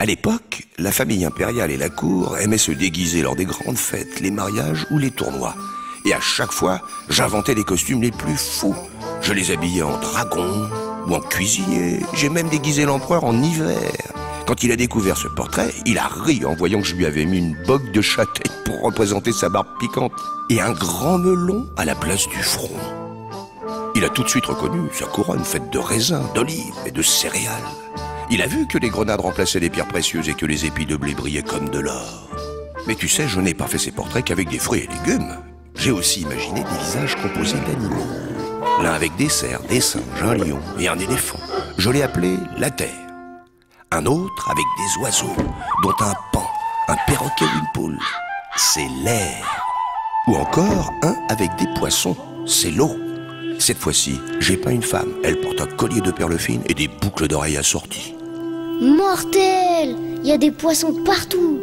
l'époque, la famille impériale et la cour aimaient se déguiser lors des grandes fêtes, les mariages ou les tournois. Et à chaque fois, j'inventais les costumes les plus fous. Je les habillais en dragon ou en cuisinier. J'ai même déguisé l'empereur en hiver. Quand il a découvert ce portrait, il a ri en voyant que je lui avais mis une bogue de châtaigne pour représenter sa barbe piquante et un grand melon à la place du front. Il a tout de suite reconnu sa couronne faite de raisins, d'olives et de céréales. Il a vu que les grenades remplaçaient les pierres précieuses et que les épis de blé brillaient comme de l'or. Mais tu sais, je n'ai pas fait ces portraits qu'avec des fruits et légumes. J'ai aussi imaginé des visages composés d'animaux. L'un avec des cerfs, des singes, un lion et un éléphant. Je l'ai appelé la Terre. Un autre avec des oiseaux, dont un paon, un perroquet ou une poule. C'est l'air. Ou encore un avec des poissons. C'est l'eau. Cette fois-ci, j'ai peint une femme. Elle porte un collier de perles fines et des boucles d'oreilles assorties. Mortel! Il y a des poissons partout.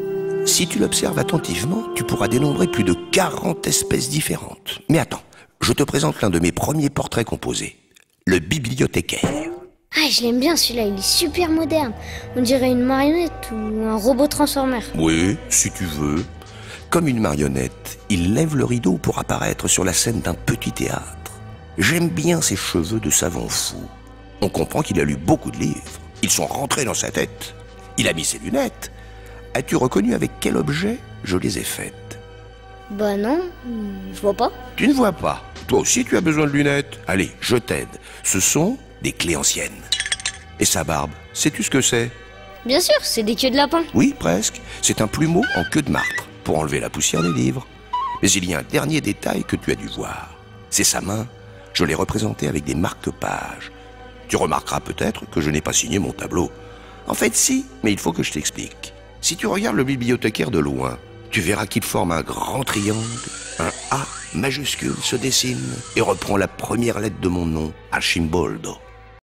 Si tu l'observes attentivement, tu pourras dénombrer plus de 40 espèces différentes. Mais attends, je te présente l'un de mes premiers portraits composés. Le bibliothécaire. Ah, je l'aime bien celui-là, il est super moderne. On dirait une marionnette ou un robot transformer. Oui, si tu veux. Comme une marionnette, il lève le rideau pour apparaître sur la scène d'un petit théâtre. J'aime bien ses cheveux de savant fou. On comprend qu'il a lu beaucoup de livres. Ils sont rentrés dans sa tête. Il a mis ses lunettes. As-tu reconnu avec quel objet je les ai faites? Bah non, je vois pas. Tu ne vois pas. Toi aussi tu as besoin de lunettes. Allez, je t'aide. Ce sont des clés anciennes. Et sa barbe, sais-tu ce que c'est? Bien sûr, c'est des queues de lapin. Oui, presque. C'est un plumeau en queue de martre pour enlever la poussière des livres. Mais il y a un dernier détail que tu as dû voir. C'est sa main. Je l'ai représentée avec des marque-pages. Tu remarqueras peut-être que je n'ai pas signé mon tableau. En fait, si, mais il faut que je t'explique. Si tu regardes le bibliothécaire de loin, tu verras qu'il forme un grand triangle. Un A majuscule se dessine et reprend la première lettre de mon nom, Archimboldo.